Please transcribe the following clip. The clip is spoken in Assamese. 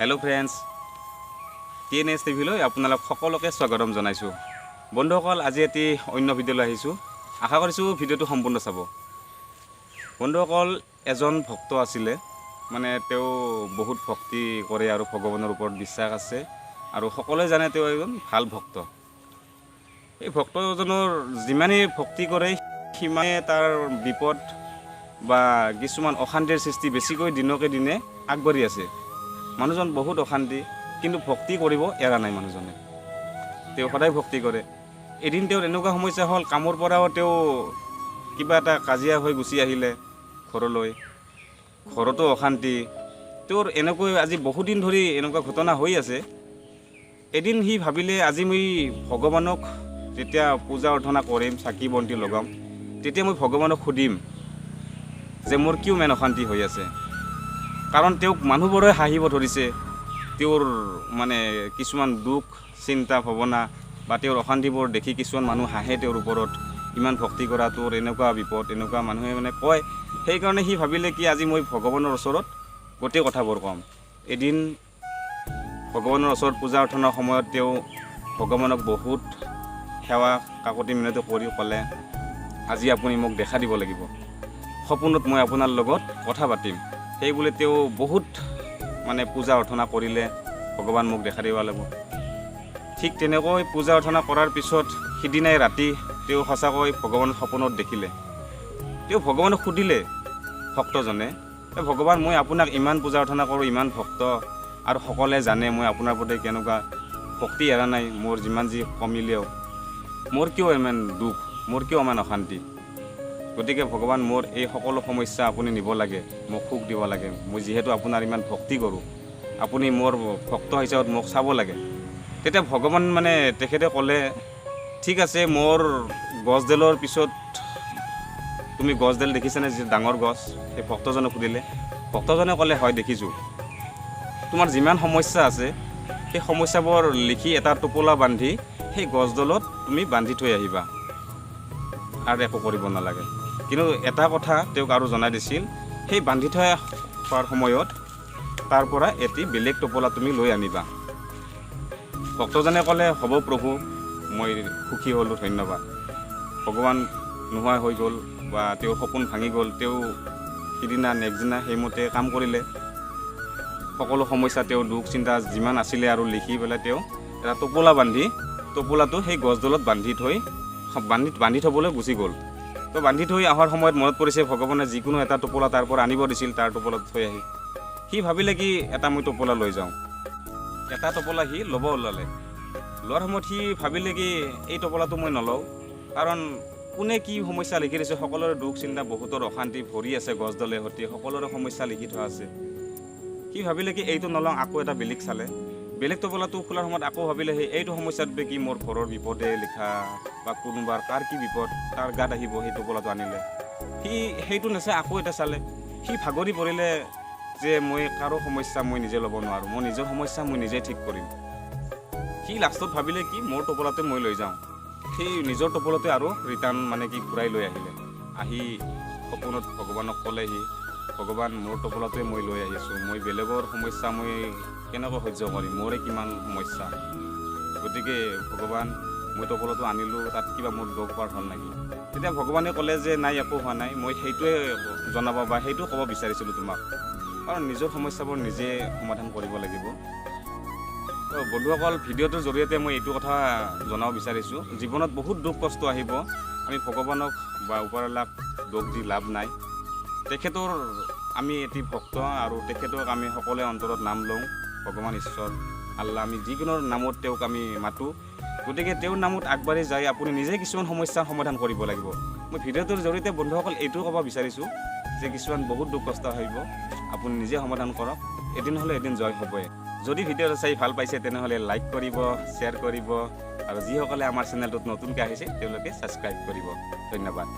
हेलो फ्रेंड्स tnhtv লৈ আপোনালোক সকলোকে স্বাগতম জনাইছো বন্ধুসকল আজি এটি অন্য ভিডিও লৈ আহিছো আশা কৰিছো ভিডিওটো সম্পূৰ্ণ চাব বন্ধুসকল এজন ভক্ত আছিলে মানে তেও বহুত ভক্তি কৰে আৰু ভগৱানৰ ওপৰত বিশ্বাস আছে আৰু সকলোৱে জানে তেও এজন ভাল ভক্ত এই ভক্তজনৰ যিমানে ভক্তি কৰে সিমানে তাৰ বিপদ বা কিছুমান অশান্তিৰ সৃষ্টি বেছিকৈ দিনকে দিনে আগবাঢ়ি আছে মানুহজন বহুত অশান্তি কিন্তু ভক্তি কৰিব এৰা নাই মানুহজনে তেও সদায় ভক্তি কৰে এদিন তেও এনেকুৱা সমস্যা হল কামৰ পৰাও তেও কিবা এটা কাজিয়া হৈ গুছি আহিলে ঘৰলৈ ঘৰতো অশান্তি তোৰ এনেকৈ আজি বহুত দিন ধৰি এনেকুৱা ঘটনা হৈ আছে এদিন হি ভাবিলে আজি মই ভগৱানক যেতিয়া পূজা অৰ্চনা কৰিম চাকি বন্তি লগাম তেতিয়া মই ভগৱানক খুদিম যে মোৰ কিয় মেন অশান্তি হৈ আছে কাৰণ তেওক মানুহবোৰে হাঁহিব ধৰিছে তেওঁৰ মানে কিছুমান দুখ চিন্তা ভাৱনা বা তেওঁৰ অশান্তিবোৰ দেখি কিছুমান মানুহ হাঁহে তেওঁৰ ওপৰত ইমান ভক্তি কৰা তোৰ এনেকুৱা বিপদ এনেকুৱা মানুহে মানে কয় সেইকাৰণে হি ভাবিলে কি আজি মই ভগৱানৰ ওচৰত গোটেই কথাবোৰ কম এদিন ভগৱানৰ ওচৰত পূজা অৰ্চনাৰ সময়ত তেও ভগৱানক বহুত সেৱা কাকতি মিনতি কৰি ক'লে আজি আপুনি মোক দেখা দিব লাগিব সপোনত মই আপোনাৰ লগত কথা পাতিম সেই বুলি তেও বহুত মানে পূজা অৰ্চনা কৰিলে ভগৱান মোক দেখা দিব লাগিব ঠিক তেনেকৈ পূজা অৰ্চনা কৰাৰ পিছত সিদিনাই ৰাতি তেও সঁচাকৈ ভগৱানৰ সপোনত দেখিলে তেও ভগৱানক সুধিলে ভক্তজনে ভগৱান মই আপোনাক ইমান পূজা অৰ্চনা কৰোঁ ইমান ভক্ত আৰু সকলোৱে জানে মই আপোনাৰ প্ৰতি কেনেকুৱা ভক্তি এৰা নাই মোৰ যিমান যি কমিলেও মোৰ কিয় ইমান দুখ মোৰ কিয় ইমান অশান্তি গতিকে ভগৱান মোৰ এই সকলো সমস্যা আপুনি নিব লাগে মোক সুখ দিব লাগে মই যিহেতু আপোনাৰ ইমান ভক্তি কৰোঁ আপুনি মোৰ ভক্ত হিচাপত মোক চাব লাগে তেতিয়া ভগৱান মানে তেখেতে ক'লে ঠিক আছে মোৰ গছডালৰ পিছত তুমি গছডাল দেখিছানে যে ডাঙৰ গছ সেই ভক্তজনক সুধিলে ভক্তজনে ক'লে হয় দেখিছোঁ তোমাৰ যিমান সমস্যা আছে সেই সমস্যাবোৰ লিখি এটা টোপোলা বান্ধি সেই গছডালত তুমি বান্ধি থৈ আহিবা আৰু একো কৰিব নালাগে কিন্তু এটা কথা তেওঁক আৰু জনাই দিছিল সেই বান্ধি থৈ হোৱাৰ সময়ত তাৰ পৰা এটি বেলেগ টোপোলা তুমি লৈ আনিবা ভক্তজনে ক'লে হ'ব প্ৰভু মই সুখী হ'লোঁ ধন্যবাদ ভগৱান নোহোৱা হৈ গ'ল বা তেওঁৰ সপোন ভাঙি গ'ল তেওঁ সিদিনা নেক্সট দিনা সেইমতে কাম কৰিলে সকলো সমস্যা তেওঁ দুখ চিন্তা যিমান আছিলে আৰু লিখি পেলাই তেওঁ এটা টোপোলা বান্ধি টোপোলাটো সেই গছডালত বান্ধি থ'বলৈ গুচি গ'ল তো বান্ধি থৈ অহাৰ সময়ত মনত পৰিছে ভগৱানে যিকোনো এটা টোপোলা তাৰ পৰা আনিব দিছিল তাৰ টোপোলাত থৈ আহি সি ভাবিলে কি এটা মই টোপোলা লৈ যাওঁ এটা টোপোলা সি ল'ব ওলালে লোৱাৰ সময়ত সি ভাবিলে কি এই টোপোলাটো মই নলওঁ কাৰণ কোনে কি সমস্যা লিখি দিছে সকলোৰে দুখ চিন্তা বহুতৰ অশান্তি ভৰি আছে গছডালে সৈতে সকলোৰে সমস্যা লিখি থোৱা আছে সি ভাবিলে কি এইটো নলওঁ আকৌ এটা বেলেগ চালে বেলেগ টোপোলাটো খোলাৰ সময়ত আকৌ ভাবিলে সেই এইটো সমস্যাটোৱে কি মোৰ ঘৰৰ বিপদে লিখা বা কোনোবাৰ কাৰ কি বিপদ তাৰ গাত আহিব সেই টোপোলাটো আনিলে সি সেইটো নাচাই আকৌ এটা চালে সি ভাগৰি পৰিলে যে মই কাৰো সমস্যা মই নিজে ল'ব নোৱাৰোঁ মই নিজৰ সমস্যা মই নিজে ঠিক কৰিম সি লাষ্টত ভাবিলে কি মোৰ টোপোলাটো মই লৈ যাওঁ সেই নিজৰ টোপোলাতে আৰু ৰিটাৰ্ণ মানে কি ঘূৰাই লৈ আহিলে আহি সপোনত ভগৱানক ক'লে সি ভগৱান মোৰ টোপোলাটোৱে মই লৈ আহিছোঁ মই বেলেগৰ সমস্যা মই কেনেকৈ সহ্য কৰিম মোৰে কিমান সমস্যা গতিকে ভগৱান মই টোপোলাটো আনিলোঁ তাত কিবা মোৰ দুখ পাৰ হ'ল নেকি তেতিয়া ভগৱানে ক'লে যে নাই একো হোৱা নাই মই সেইটোৱে জনাব বা সেইটো ক'ব বিচাৰিছিলোঁ তোমাক কাৰণ নিজৰ সমস্যাবোৰ নিজে সমাধান কৰিব লাগিব তো বন্ধুসকল ভিডিঅ'টোৰ জৰিয়তে মই এইটো কথা জনাব বিচাৰিছোঁ জীৱনত বহুত দুখ কষ্ট আহিব আমি ভগৱানক বা ওপৰৱালাক দুখ দি লাভ নাই তেখেতৰ আমি এটি ভক্ত আৰু তেখেতক আমি সকলোৱে অন্তৰত নাম লওঁ ভগৱান ঈশ্বৰ আল্লাহ আমি যিকোনো নামত তেওঁক আমি মাতোঁ গতিকে তেওঁৰ নামত আগবাঢ়ি যায় আপুনি নিজে কিছুমান সমস্যাৰ সমাধান কৰিব লাগিব মই ভিডিঅ'টোৰ জৰিয়তে বন্ধুসকল এইটোও ক'ব বিচাৰিছোঁ যে কিছুমান বহুত দুখ কষ্ট আহিব আপুনি নিজে সমাধান কৰক এদিন হ'লে এদিন জয় হ'বই যদি ভিডিঅ'টো চাই ভাল পাইছে তেনেহ'লে লাইক কৰিব শ্বেয়াৰ কৰিব আৰু যিসকলে আমাৰ চেনেলটোত নতুনকৈ আহিছে তেওঁলোকে ছাবস্ক্ৰাইব কৰিব ধন্যবাদ